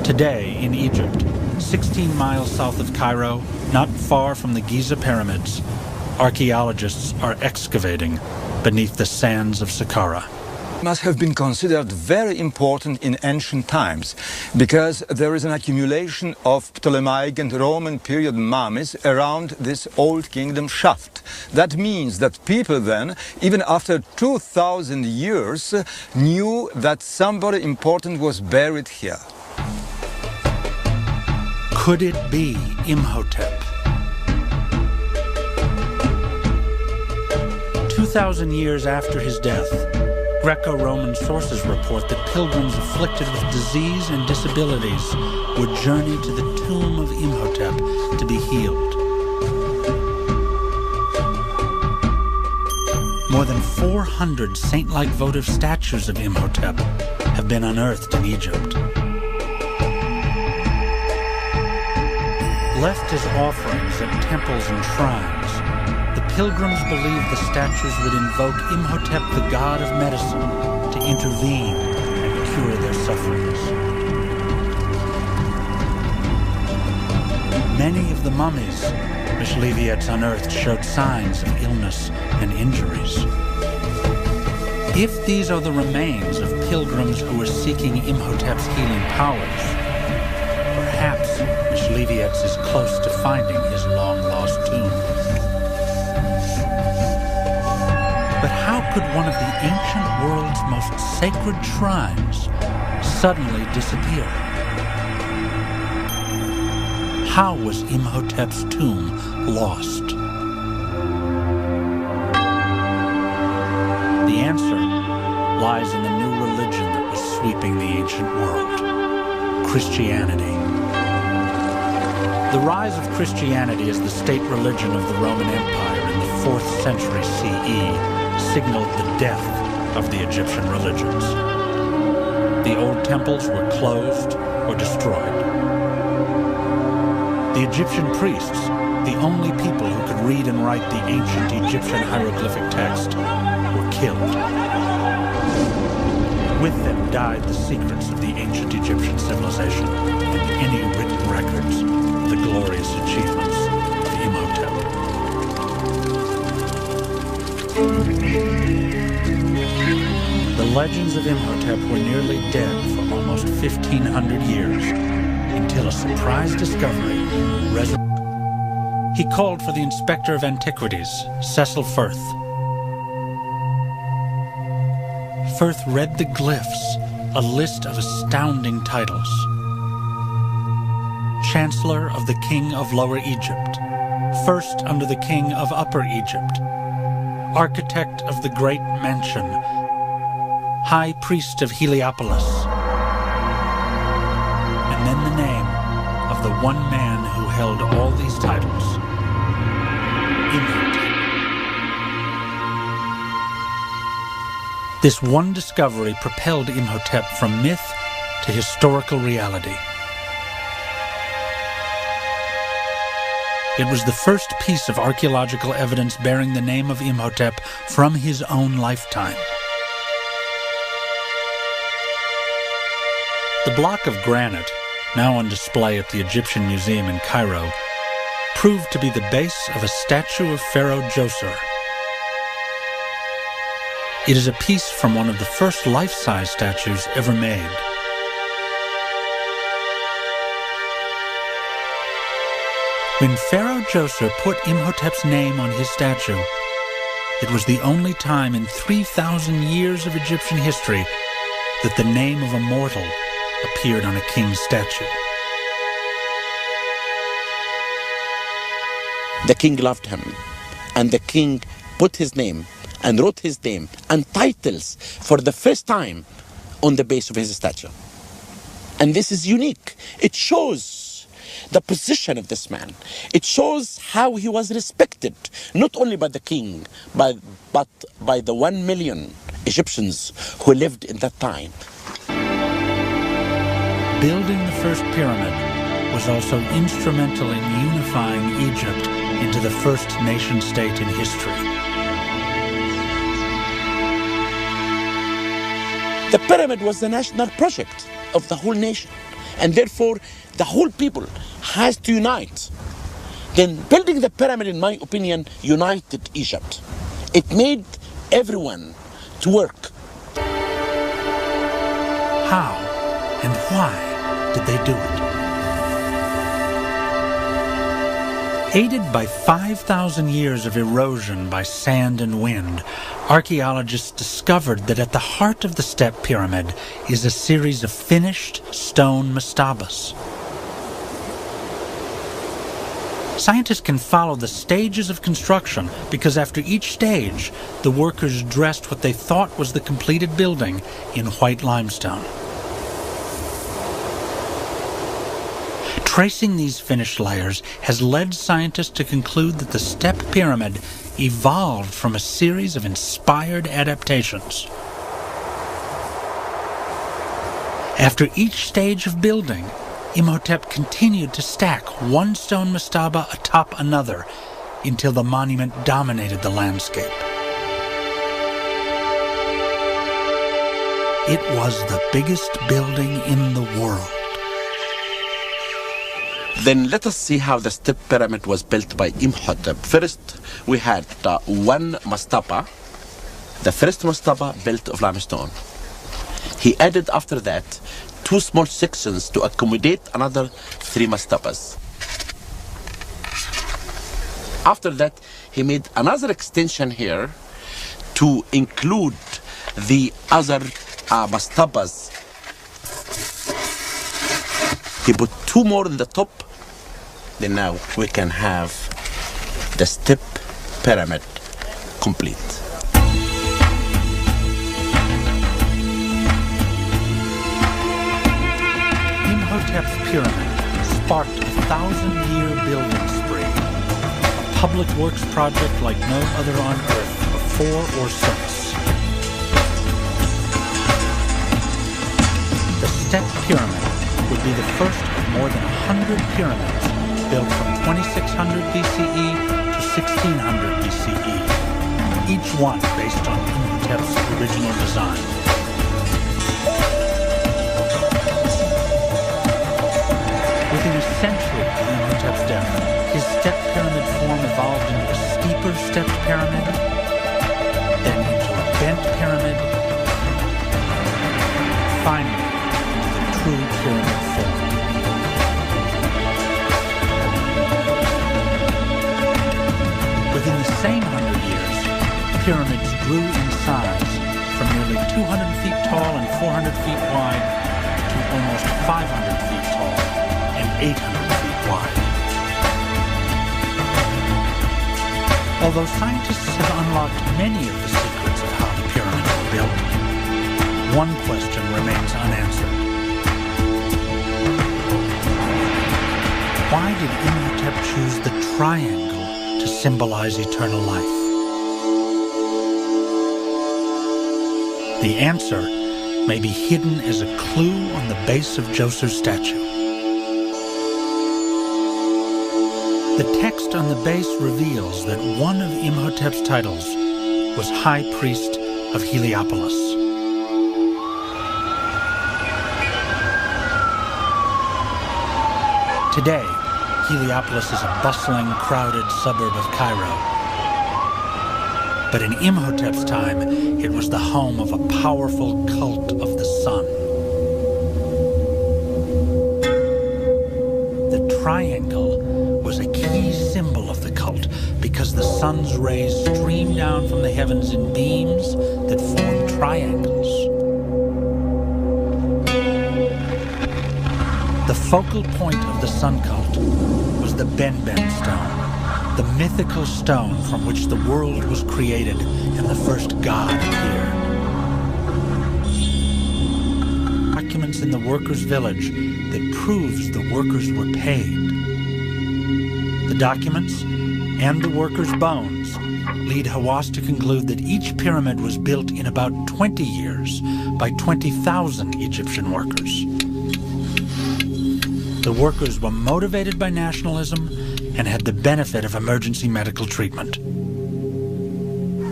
Today, in Egypt, 16 miles south of Cairo, not far from the Giza pyramids, archaeologists are excavating beneath the sands of Saqqara. Must have been considered very important in ancient times because there is an accumulation of Ptolemaic and Roman period mummies around this old kingdom shaft. That means that people then, even after 2,000 years, knew that somebody important was buried here. Could it be Imhotep? 2,000 years after his death, Greco-Roman sources report that pilgrims afflicted with disease and disabilities would journey to the tomb of Imhotep to be healed. More than 400 saint-like votive statues of Imhotep have been unearthed in Egypt. Left as offerings at temples and shrines, the pilgrims believed the statues would invoke Imhotep, the god of medicine, to intervene and cure their sufferings. Many of the mummies Mishleviets unearthed showed signs of illness and injuries. If these are the remains of pilgrims who were seeking Imhotep's healing powers, perhaps Mishleviets is close to finding his long-lost tomb. But how could one of the ancient world's most sacred shrines suddenly disappear? How was Imhotep's tomb lost? The answer lies in the new religion that was sweeping the ancient world: Christianity. The rise of Christianity as the state religion of the Roman Empire in the 4th century CE signaled the death of the Egyptian religions. The old temples were closed or destroyed. The Egyptian priests, the only people who could read and write the ancient Egyptian hieroglyphic text, were killed. With them died the secrets of the ancient Egyptian civilization and any written records of the glorious achievements of Imhotep. The legends of Imhotep were nearly dead for almost 1,500 years until a surprise discovery He called for the Inspector of Antiquities, Cecil Firth. Firth read the glyphs, a list of astounding titles. Chancellor of the King of Lower Egypt, First under the King of Upper Egypt, Architect of the Great Mansion, High Priest of Heliopolis, and then the name of the one man who held all these titles, Imhotep. This one discovery propelled Imhotep from myth to historical reality. It was the first piece of archaeological evidence bearing the name of Imhotep from his own lifetime. The block of granite, now on display at the Egyptian Museum in Cairo, proved to be the base of a statue of Pharaoh Djoser. It is a piece from one of the first life-size statues ever made. When Pharaoh Djoser put Imhotep's name on his statue, it was the only time in 3,000 years of Egyptian history that the name of a mortal appeared on a king's statue. The king loved him, and the king put his name and wrote his name and titles for the first time on the base of his statue. And this is unique. It shows the position of this man. It shows how he was respected, not only by the king, but by the 1 million Egyptians who lived in that time. Building the first pyramid was also instrumental in unifying Egypt into the first nation-state in history. The pyramid was the national project of the whole nation. And therefore, the whole people has to unite. Then building the pyramid, in my opinion, united Egypt. It made everyone to work. How and why did they do it? Aided by 5,000 years of erosion by sand and wind, archaeologists discovered that at the heart of the Step Pyramid is a series of finished stone mastabas. Scientists can follow the stages of construction because after each stage, the workers dressed what they thought was the completed building in white limestone. Tracing these finished layers has led scientists to conclude that the Step Pyramid evolved from a series of inspired adaptations. After each stage of building, Imhotep continued to stack one stone mastaba atop another until the monument dominated the landscape. It was the biggest building in the world. Then let us see how the Step Pyramid was built by Imhotep. First, we had one mastaba, the first mastaba built of limestone. He added after that 2 small sections to accommodate another 3 mastabas. After that, he made another extension here to include the other mastabas. He put 2 more on the top. Then now we can have the Step Pyramid complete. Imhotep's pyramid sparked a 1,000-year building spree, a public works project like no other on Earth before or since. The Step Pyramid would be the first of more than 100 pyramids built from 2600 BCE to 1600 BCE, each one based on Imhotep's original design. Within a century of Imhotep's death, his step pyramid form evolved into a steeper stepped pyramid, then into a bent pyramid, finally into the true pyramid form. Within the same 100 years, pyramids grew in size from nearly 200 feet tall and 400 feet wide to almost 500 feet tall and 800 feet wide. Although scientists have unlocked many of the secrets of how the pyramids were built, one question remains unanswered. Why did Imhotep choose the triangle to symbolize eternal life? The answer may be hidden as a clue on the base of Djoser's statue. The text on the base reveals that one of Imhotep's titles was High Priest of Heliopolis. Today, Heliopolis is a bustling, crowded suburb of Cairo. But in Imhotep's time, it was the home of a powerful cult of the sun. The triangle was a key symbol of the cult because the sun's rays stream down from the heavens in beams that form triangles. The focal point of the sun cult was the Ben-Ben stone, the mythical stone from which the world was created and the first god appeared. Documents in the workers' village that proves the workers were paid. The documents and the workers' bones lead Hawass to conclude that each pyramid was built in about 20 years by 20,000 Egyptian workers. The workers were motivated by nationalism and had the benefit of emergency medical treatment.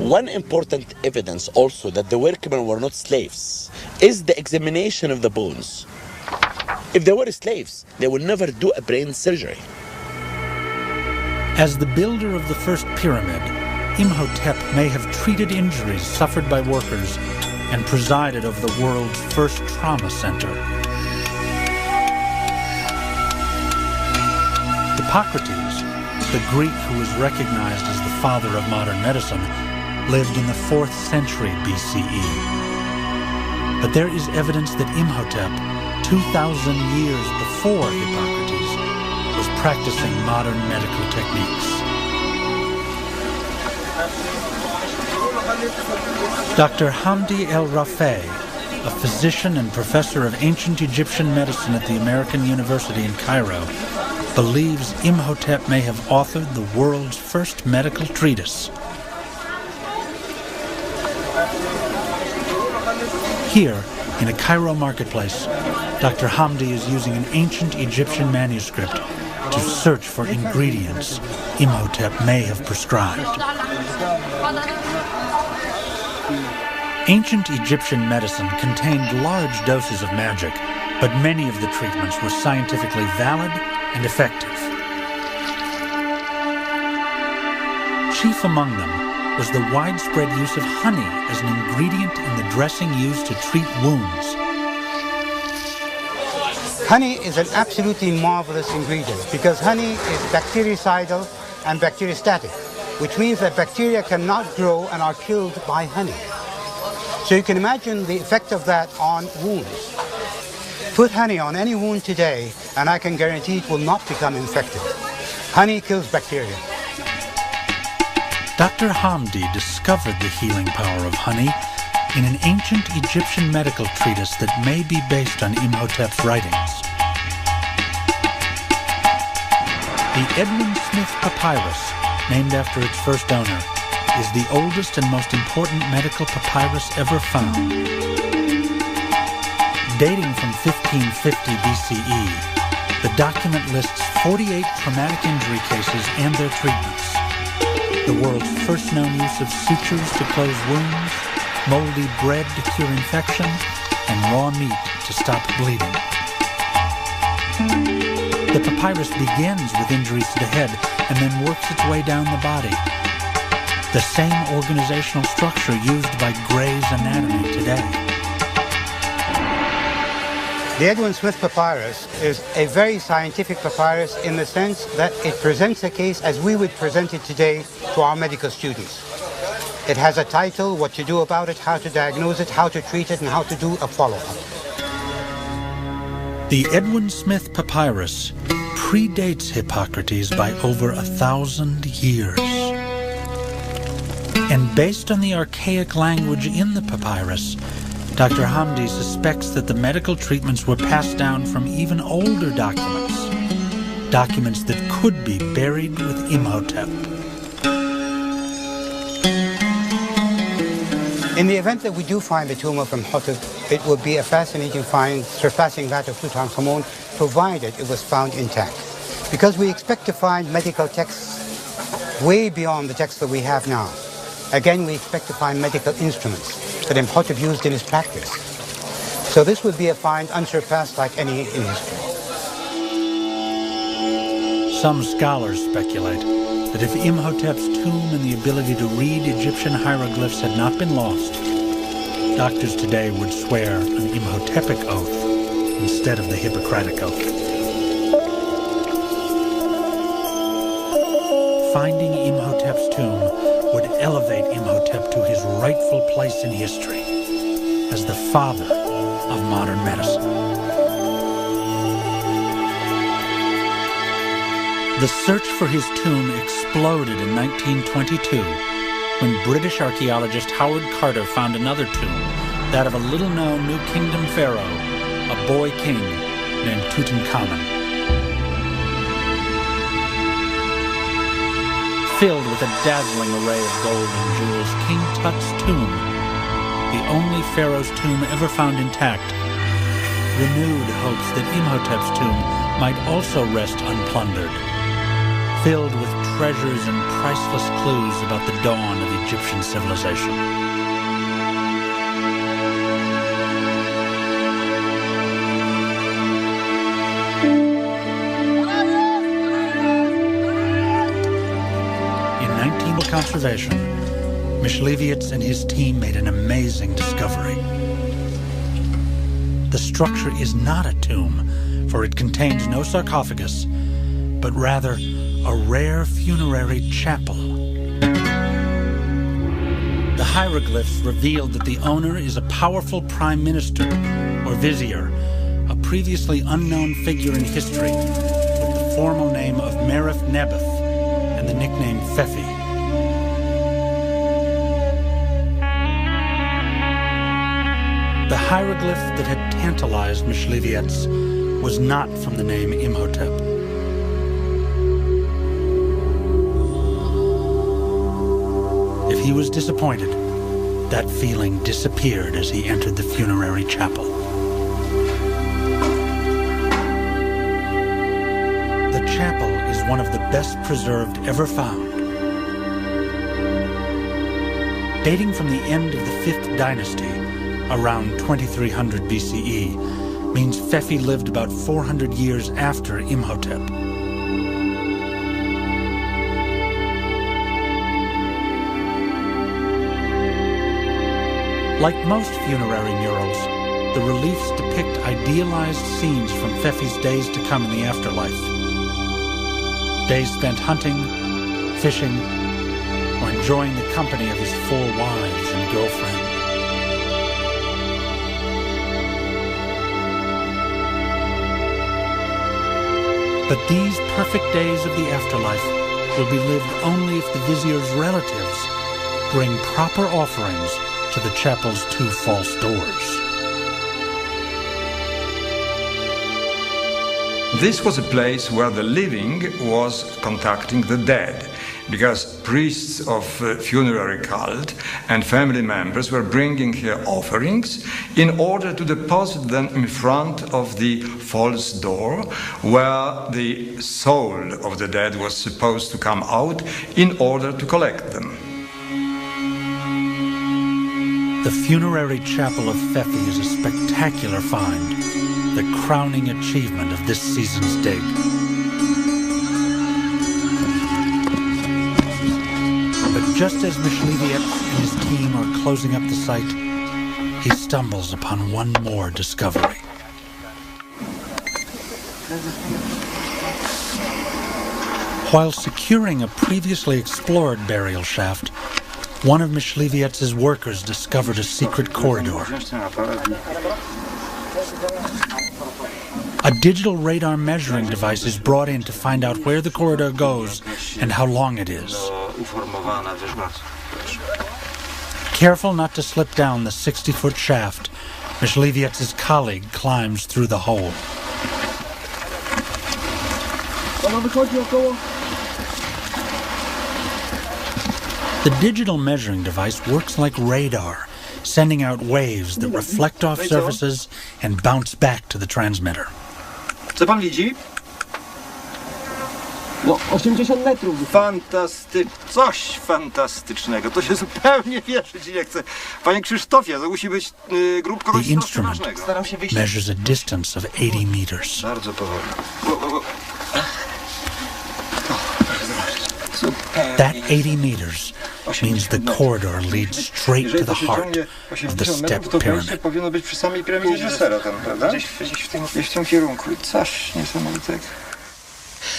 One important evidence also that the workmen were not slaves is the examination of the bones. If they were slaves, they would never do a brain surgery. As the builder of the first pyramid, Imhotep may have treated injuries suffered by workers and presided over the world's first trauma center. Hippocrates, the Greek who is recognized as the father of modern medicine, lived in the 4th century BCE. But there is evidence that Imhotep, 2,000 years before Hippocrates, was practicing modern medical techniques. Dr. Hamdi El-Rafey, a physician and professor of ancient Egyptian medicine at the American University in Cairo, believes Imhotep may have authored the world's first medical treatise. Here, in a Cairo marketplace, Dr. Hamdi is using an ancient Egyptian manuscript to search for ingredients Imhotep may have prescribed. Ancient Egyptian medicine contained large doses of magic, but many of the treatments were scientifically valid and effective. Chief among them was the widespread use of honey as an ingredient in the dressing used to treat wounds. Honey is an absolutely marvelous ingredient because honey is bactericidal and bacteriostatic, which means that bacteria cannot grow and are killed by honey. So you can imagine the effect of that on wounds. Put honey on any wound today, and I can guarantee it will not become infected. Honey kills bacteria. Dr. Hamdi discovered the healing power of honey in an ancient Egyptian medical treatise that may be based on Imhotep's writings. The Edwin Smith Papyrus, named after its first owner, is the oldest and most important medical papyrus ever found. Dating from 1550 BCE, the document lists 48 traumatic injury cases and their treatments. The world's first known use of sutures to close wounds, moldy bread to cure infection, and raw meat to stop bleeding. The papyrus begins with injuries to the head and then works its way down the body. The same organizational structure used by Gray's Anatomy today. The Edwin Smith Papyrus is a very scientific papyrus in the sense that it presents a case as we would present it today to our medical students. It has a title, what to do about it, how to diagnose it, how to treat it, and how to do a follow-up. The Edwin Smith Papyrus predates Hippocrates by over 1,000 years. And based on the archaic language in the papyrus, Dr. Hamdi suspects that the medical treatments were passed down from even older documents, documents that could be buried with Imhotep. In the event that we do find the tomb of Imhotep, it would be a fascinating find, surpassing that of Tutankhamun, provided it was found intact. Because we expect to find medical texts way beyond the texts that we have now. Again, we expect to find medical instruments that Imhotep used in his practice. So this would be a find unsurpassed like any in history. Some scholars speculate that if Imhotep's tomb and the ability to read Egyptian hieroglyphs had not been lost, doctors today would swear an Imhotepic oath instead of the Hippocratic oath. Finding Imhotep's tomb would elevate Imhotep to his rightful place in history as the father of modern medicine. The search for his tomb exploded in 1922 when British archaeologist Howard Carter found another tomb, that of a little-known New Kingdom pharaoh, a boy king named Tutankhamun. Filled with a dazzling array of gold and jewels, King Tut's tomb, the only pharaoh's tomb ever found intact, renewed hopes that Imhotep's tomb might also rest unplundered, filled with treasures and priceless clues about the dawn of Egyptian civilization. excavation, Myśliwiec and his team made an amazing discovery. The structure is not a tomb, for it contains no sarcophagus, but rather a rare funerary chapel. The hieroglyphs revealed that the owner is a powerful prime minister, or vizier, a previously unknown figure in history, with the formal name of Merif Nebuth and the nickname Fefi. The hieroglyph that had tantalized Myśliwiec was not from the name Imhotep. If he was disappointed, that feeling disappeared as he entered the funerary chapel. The chapel is one of the best preserved ever found. Dating from the end of the 5th dynasty, around 2300 BCE, means Fefi lived about 400 years after Imhotep. Like most funerary murals, the reliefs depict idealized scenes from Fefi's days to come in the afterlife. Days spent hunting, fishing, or enjoying the company of his 4 wives and girlfriends. But these perfect days of the afterlife will be lived only if the vizier's relatives bring proper offerings to the chapel's 2 false doors. This was a place where the living was contacting the dead, because priests of funerary cult and family members were bringing here offerings in order to deposit them in front of the false door, where the soul of the dead was supposed to come out in order to collect them. The funerary chapel of Fefi is a spectacular find, the crowning achievement of this season's dig. But just as Myśliwiec and his team are closing up the site, he stumbles upon one more discovery. While securing a previously explored burial shaft, one of Myśliwiec's workers discovered a secret corridor. A digital radar measuring device is brought in to find out where the corridor goes and how long it is. Careful not to slip down the 60-foot shaft, Myśliwiec's colleague climbs through the hole. The digital measuring device works like radar, sending out waves that reflect off surfaces and bounce back to the transmitter. Co pan widzi? No, 80 metrów. Coś fantastycznego. To się zupełnie wierzyć nie chce. Panie Krzysztofie, to musi być grup kogoś The instrument ważnego. measures a distance of 80 meters. Bardzo powoli. That 80 meters means the corridor leads straight to the heart of the step pyramid. Powinno być przy samej piramidzie Dżesera tam, prawda? Gdzieś w tym kierunku. Coś niesamowitego.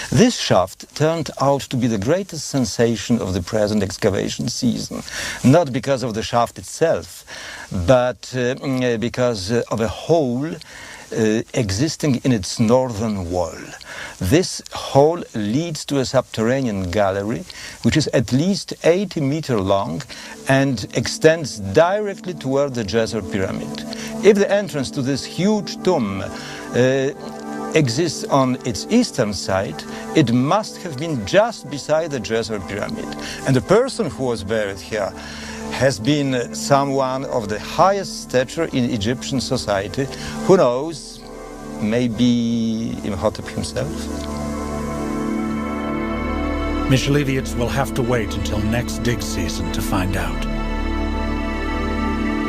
This shaft turned out to be the greatest sensation of the present excavation season, not because of the shaft itself, but because of a hole existing in its northern wall. This hole leads to a subterranean gallery, which is at least 80 meters long and extends directly toward the Djeser pyramid. If the entrance to this huge tomb exists on its eastern side, it must have been just beside the Djeser pyramid. And the person who was buried here has been someone of the highest stature in Egyptian society. Who knows, maybe Imhotep himself? Myśliwiec will have to wait until next dig season to find out.